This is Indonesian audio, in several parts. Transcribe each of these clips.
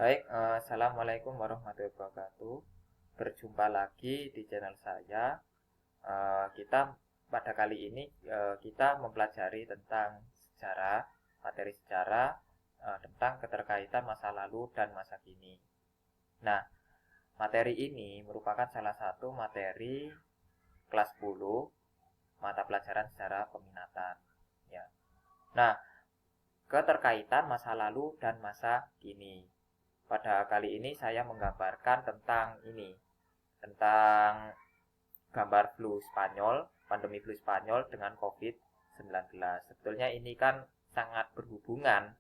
Baik, assalamualaikum warahmatullahi wabarakatuh. Berjumpa lagi di channel saya. Kita pada kali ini kita mempelajari tentang sejarah, materi sejarah tentang keterkaitan masa lalu dan masa kini. Nah, materi ini merupakan salah satu materi kelas 10 mata pelajaran sejarah peminatan. Ya. Nah, keterkaitan masa lalu dan masa kini. Pada kali ini saya menggambarkan tentang tentang gambar flu Spanyol, pandemi flu Spanyol dengan COVID-19. Sebetulnya ini kan sangat berhubungan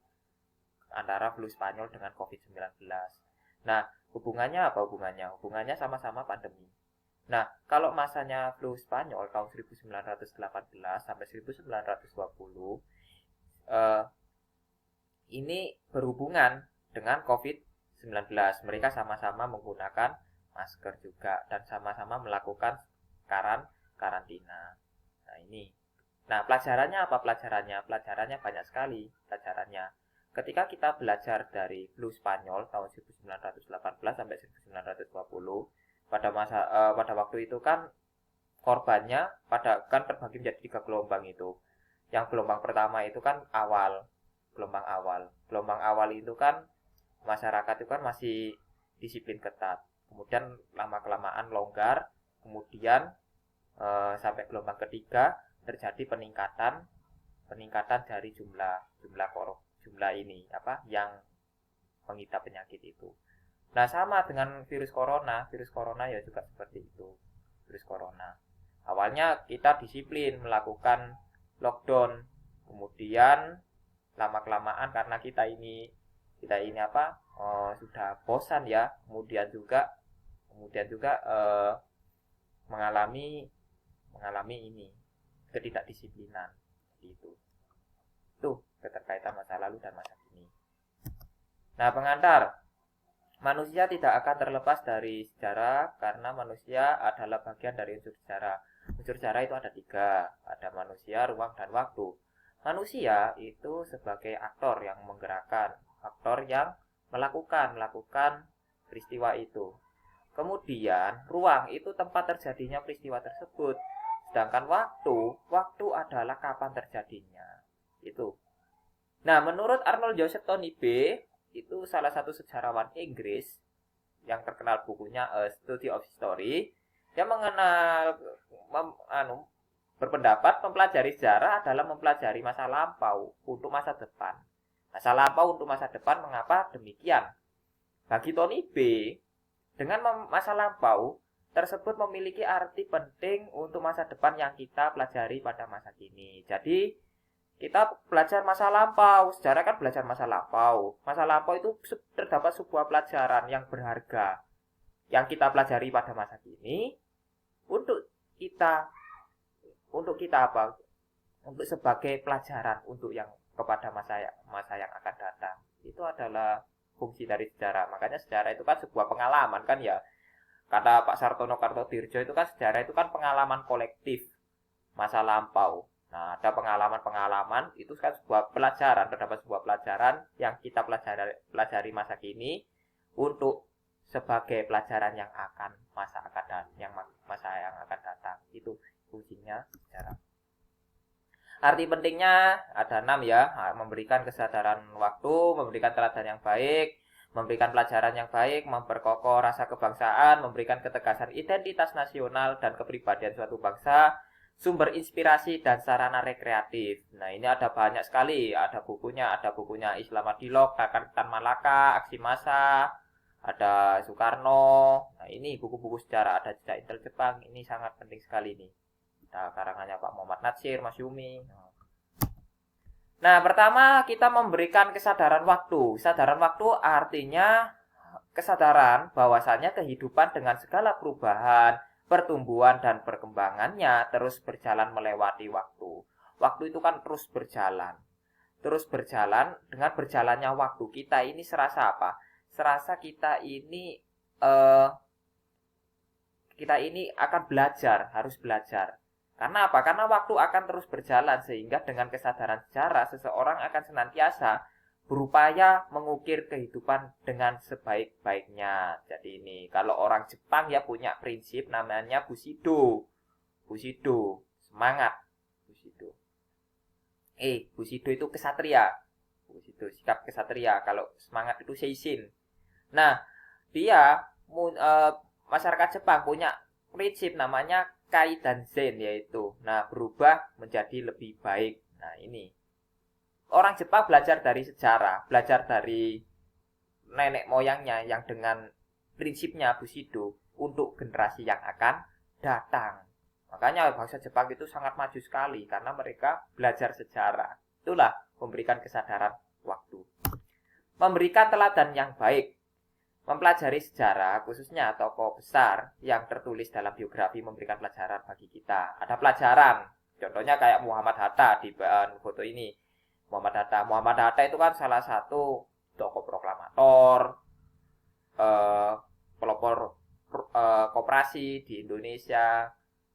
antara flu Spanyol dengan COVID-19. Nah, hubungannya apa hubungannya? Hubungannya sama-sama pandemi. Nah, kalau masanya flu Spanyol tahun 1918 sampai 1920, eh, ini berhubungan dengan COVID-19. Mereka sama-sama menggunakan masker juga dan sama-sama melakukan karantina. Nah, ini. Nah, pelajarannya apa pelajarannya? Pelajarannya banyak sekali pelajarannya. Ketika kita belajar dari flu Spanyol tahun 1918 sampai 1920, pada waktu itu kan korbannya kan terbagi menjadi 3 gelombang itu. Yang gelombang pertama itu kan gelombang awal. Gelombang awal itu kan masyarakat itu kan masih disiplin ketat. Kemudian lama-kelamaan longgar, kemudian sampai gelombang ketiga terjadi peningkatan dari jumlah ini yang mengidap penyakit itu. Nah, sama dengan virus corona ya juga seperti itu. Virus corona. Awalnya kita disiplin melakukan lockdown, kemudian lama-kelamaan karena sudah bosan ya, kemudian juga mengalami ketidakdisiplinan itu. Tuh keterkaitan masa lalu dan masa kini. Nah, pengantar, manusia tidak akan terlepas dari sejarah karena manusia adalah bagian dari unsur sejarah. Unsur sejarah itu ada 3, ada manusia, ruang, dan waktu. Manusia itu sebagai aktor yang menggerakkan, aktor yang melakukan peristiwa itu. Kemudian ruang itu tempat terjadinya peristiwa tersebut. Sedangkan waktu adalah kapan terjadinya. Itu. Nah, menurut Arnold Joseph Tony B, itu salah satu sejarawan Inggris yang terkenal bukunya A Study of History, dia berpendapat mempelajari sejarah adalah mempelajari masa lampau untuk masa depan. Masa lampau untuk masa depan, mengapa demikian? Bagi Tony B, dengan masa lampau tersebut memiliki arti penting untuk masa depan yang kita pelajari pada masa kini. Jadi, kita belajar masa lampau, sejarah kan belajar masa lampau. Masa lampau itu terdapat sebuah pelajaran yang berharga yang kita pelajari pada masa kini untuk kita untuk sebagai pelajaran kepada masa yang akan datang. Itu adalah fungsi dari sejarah. Makanya sejarah itu kan sebuah pengalaman kan ya. Kata Pak Sartono Kartodirjo itu kan sejarah itu kan pengalaman kolektif masa lampau. Nah, ada pengalaman-pengalaman itu kan terdapat sebuah pelajaran yang kita pelajari masa kini untuk sebagai pelajaran yang masa yang akan datang. Itu fungsinya sejarah. Arti pentingnya ada 6 ya, memberikan kesadaran waktu, memberikan teladan yang baik, memberikan pelajaran yang baik, memperkokoh rasa kebangsaan, memberikan ketegasan identitas nasional dan kepribadian suatu bangsa, sumber inspirasi dan sarana rekreatif. Nah, ini ada banyak sekali, ada bukunya Islam Adilok, Tan Malaka, Aksi Massa, ada Soekarno. Nah, ini buku-buku sejarah, ada Jejak Intel Jepang, ini sangat penting sekali nih. Nah, karangannya Pak Muhammad Natsir, Mas Yumi. Nah, pertama kita memberikan kesadaran waktu. Kesadaran waktu artinya kesadaran bahwasannya kehidupan dengan segala perubahan, pertumbuhan dan perkembangannya terus berjalan melewati waktu. Waktu itu kan terus berjalan. Terus berjalan, dengan berjalannya waktu kita ini serasa apa? Serasa kita ini akan belajar, harus belajar. Karena apa? Karena waktu akan terus berjalan sehingga dengan kesadaran sejarah seseorang akan senantiasa berupaya mengukir kehidupan dengan sebaik-baiknya. Jadi ini kalau orang Jepang ya punya prinsip namanya Bushido. Bushido, semangat Bushido. Bushido itu kesatria. Bushido sikap kesatria. Kalau semangat itu seishin. Nah, dia masyarakat Jepang punya prinsip namanya Kaidanzen, yaitu berubah menjadi lebih baik. Nah, ini orang Jepang belajar dari sejarah, belajar dari nenek moyangnya yang dengan prinsipnya Bushido untuk generasi yang akan datang. Makanya bangsa Jepang itu sangat maju sekali karena mereka belajar sejarah. Itulah memberikan kesadaran waktu. Memberikan teladan yang baik. Mempelajari sejarah, khususnya tokoh besar yang tertulis dalam biografi memberikan pelajaran bagi kita. Ada pelajaran, contohnya kayak Muhammad Hatta di foto ini. Muhammad Hatta itu kan salah satu tokoh proklamator, pelopor koperasi di Indonesia.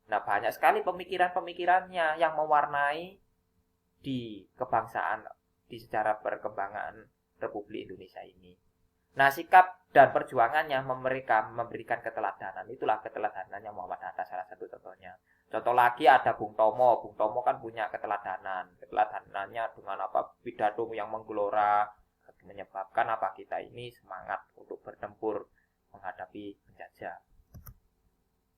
Nah, banyak sekali pemikiran-pemikirannya yang mewarnai di kebangsaan, di sejarah perkembangan Republik Indonesia ini. Nah, sikap dan perjuangannya mereka memberikan keteladanan. Itulah keteladanannya Muhammad Hatta, salah satu contohnya. Contoh lagi ada Bung Tomo. Bung Tomo kan punya keteladanan. Keteladanannya dengan pidato yang menggelora, menyebabkan kita ini semangat untuk bertempur menghadapi penjajah.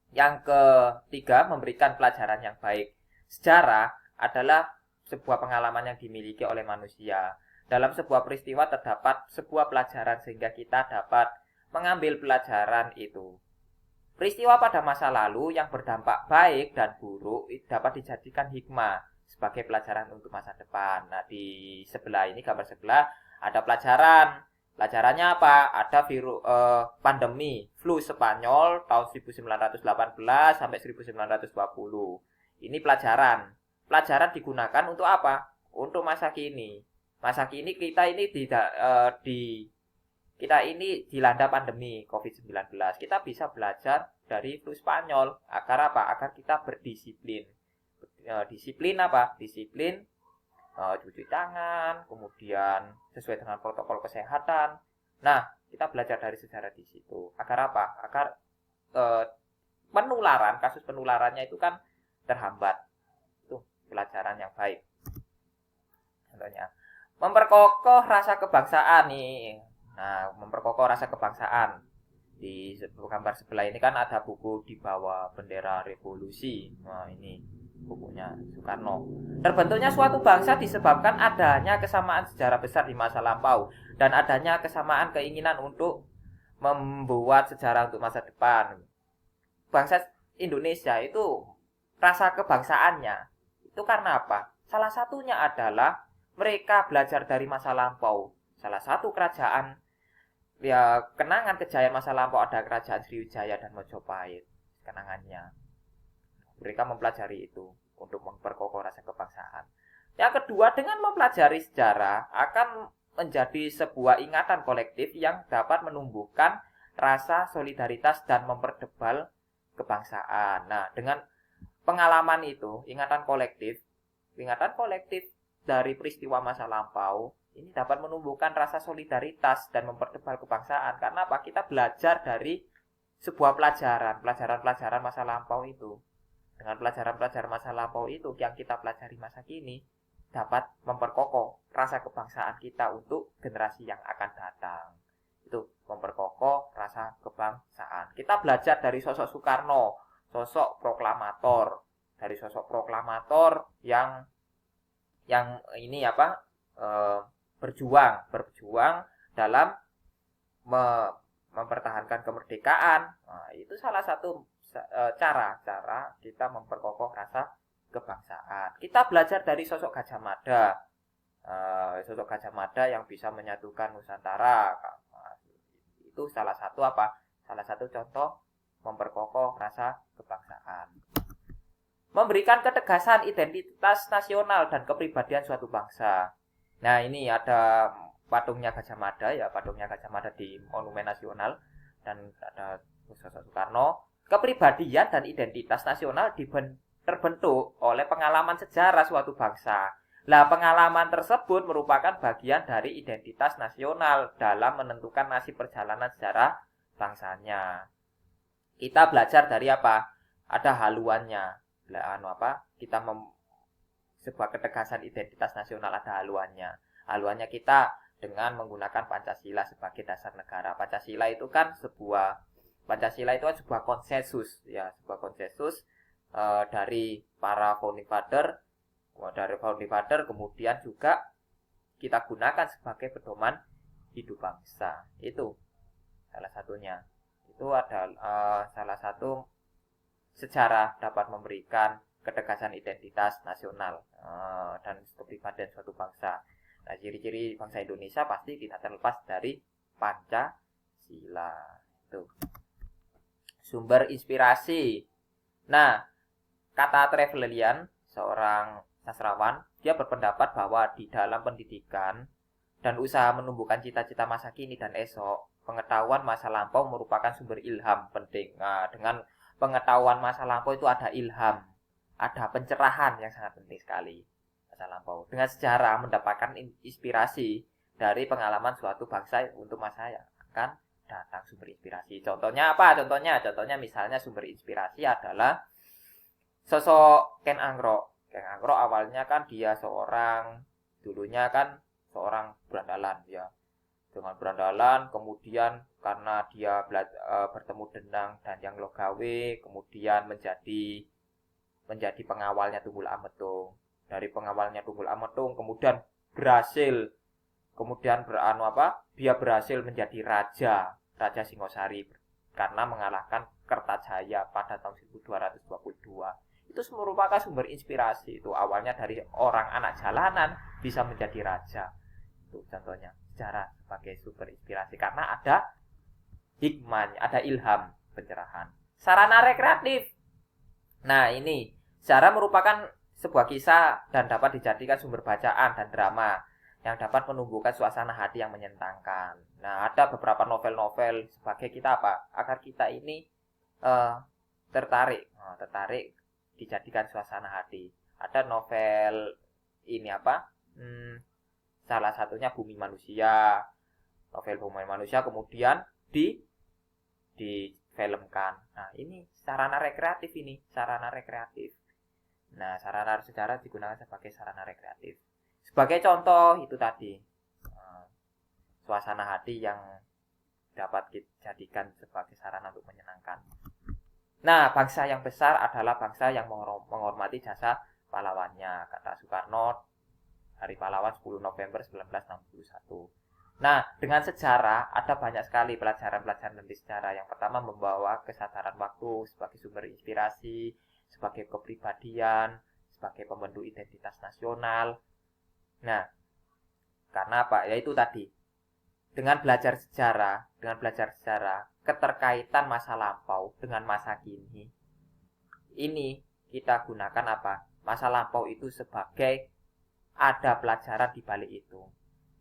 Yang ketiga, memberikan pelajaran yang baik. Sejarah adalah sebuah pengalaman yang dimiliki oleh manusia. Dalam sebuah peristiwa terdapat sebuah pelajaran sehingga kita dapat mengambil pelajaran itu. Peristiwa pada masa lalu yang berdampak baik dan buruk dapat dijadikan hikmah sebagai pelajaran untuk masa depan. Nah, di sebelah ini, gambar sebelah, ada pelajaran. Pelajarannya apa? Ada pandemi flu Spanyol tahun 1918 sampai 1920. Ini pelajaran. Pelajaran digunakan untuk apa? Untuk masa kini. Masa kini kita ini dilanda pandemi COVID-19. Kita bisa belajar dari flu Spanyol agar apa? Agar kita berdisiplin. Disiplin apa? Disiplin cuci tangan, kemudian sesuai dengan protokol kesehatan. Nah, kita belajar dari sejarah di situ. Agar apa? Agar kasus penularannya itu kan terhambat. Itu pelajaran yang baik. Contohnya, memperkokoh rasa kebangsaan nih. Nah, memperkokoh rasa kebangsaan. Di gambar sebelah ini kan ada buku Di Bawah Bendera Revolusi. Nah, ini bukunya Soekarno. Terbentuknya suatu bangsa disebabkan adanya kesamaan sejarah besar di masa lampau dan adanya kesamaan keinginan untuk membuat sejarah untuk masa depan. Bangsa Indonesia itu rasa kebangsaannya itu karena apa? Salah satunya adalah mereka belajar dari masa lampau. Salah satu kerajaan, kenangan kejayaan masa lampau ada kerajaan Sriwijaya dan Majapahit. Kenangannya. Mereka mempelajari itu untuk memperkokoh rasa kebangsaan. Yang kedua, dengan mempelajari sejarah akan menjadi sebuah ingatan kolektif yang dapat menumbuhkan rasa solidaritas dan mempertebal kebangsaan. Nah, dengan pengalaman itu, ingatan kolektif dari peristiwa masa lampau ini dapat menumbuhkan rasa solidaritas dan mempertebal kebangsaan. Karena apa? Kita belajar dari sebuah pelajaran masa lampau itu. Dengan pelajaran masa lampau itu yang kita pelajari masa kini dapat memperkokoh rasa kebangsaan kita untuk generasi yang akan datang. Itu memperkokoh rasa kebangsaan. Kita belajar dari sosok Soekarno, sosok proklamator, yang ini berjuang dalam mempertahankan kemerdekaan. Nah, itu salah satu cara kita memperkokoh rasa kebangsaan. Kita belajar dari sosok Gajah Mada, yang bisa menyatukan Nusantara. Itu salah satu contoh memperkokoh rasa kebangsaan. Memberikan ketegasan identitas nasional dan kepribadian suatu bangsa. Nah, ini ada patungnya Gajah Mada di Monumen Nasional dan ada sosok Soekarno. Kepribadian dan identitas nasional terbentuk oleh pengalaman sejarah suatu bangsa. Nah, pengalaman tersebut merupakan bagian dari identitas nasional dalam menentukan nasib perjalanan sejarah bangsanya. Kita belajar dari apa? Ada haluannya. Kita sebuah ketegasan identitas nasional ada haluannya. Haluannya kita dengan menggunakan Pancasila sebagai dasar negara. Pancasila itu kan sebuah konsensus ya, sebuah konsensus dari para founding father, kemudian juga kita gunakan sebagai pedoman hidup bangsa. Itu salah satunya. Itu adalah salah satu sejarah dapat memberikan ketegasan identitas nasional dan kepribadian suatu bangsa. Nah, ciri-ciri bangsa Indonesia pasti tidak terlepas dari Pancasila. Itu. Sumber inspirasi. Nah, kata Trevelyan, seorang sastrawan, dia berpendapat bahwa di dalam pendidikan dan usaha menumbuhkan cita-cita masa kini dan esok, pengetahuan masa lampau merupakan sumber ilham penting. Nah, dengan pengetahuan masa lampau itu ada ilham, ada pencerahan yang sangat penting sekali. Masa lampau dengan sejarah mendapatkan inspirasi dari pengalaman suatu bangsa untuk masa yang akan datang. Sumber inspirasi contohnya apa? Contohnya misalnya sumber inspirasi adalah sosok Ken Angkro. Ken Angkro awalnya kan dia dulunya kan seorang berandalan ya, dengan berandalan, kemudian karena dia bertemu Denang dan Yang Logawe, kemudian menjadi pengawalnya Tunggul Ametung. Dari pengawalnya Tunggul Ametung kemudian dia berhasil menjadi Raja Singosari karena mengalahkan Kertajaya pada tahun 1222. Itu merupakan sumber inspirasi. Itu awalnya dari orang anak jalanan bisa menjadi raja. Itu contohnya sejarah sebagai sumber inspirasi karena ada hikmahnya, ada ilham, pencerahan. Sarana rekreatif. Nah, ini sejarah merupakan sebuah kisah dan dapat dijadikan sumber bacaan dan drama yang dapat menumbuhkan suasana hati yang menyenangkan. Nah, ada beberapa novel-novel sebagai kita apa? Agar kita ini tertarik dijadikan suasana hati. Ada novel ini salah satunya Bumi Manusia. Novel Bumi Manusia kemudian difilmkan. Nah, ini sarana rekreatif. Nah, sarana sejarah digunakan sebagai sarana rekreatif. Sebagai contoh itu tadi suasana hati yang dapat dijadikan sebagai sarana untuk menyenangkan. Nah, bangsa yang besar adalah bangsa yang menghormati jasa pahlawannya, kata Soekarno, Hari Pahlawan 10 November 1961. Nah, dengan sejarah ada banyak sekali pelajaran-pelajaran dari sejarah. Yang pertama, membawa kesadaran waktu sebagai sumber inspirasi, sebagai kepribadian, sebagai pembentuk identitas nasional. Nah, karena apa? Yaitu tadi, dengan belajar sejarah, keterkaitan masa lampau dengan masa kini, ini kita gunakan apa? Masa lampau itu sebagai ada pelajaran di balik itu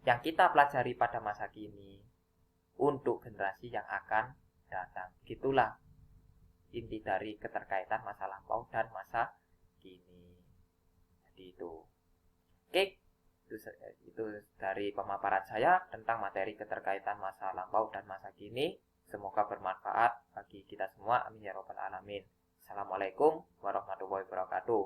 yang kita pelajari pada masa kini untuk generasi yang akan datang. Gitulah inti dari keterkaitan masa lampau dan masa kini. Jadi itu. Oke, itu dari pemaparan saya tentang materi keterkaitan masa lampau dan masa kini. Semoga bermanfaat bagi kita semua. Amin ya robbal alamin. Assalamualaikum warahmatullahi wabarakatuh.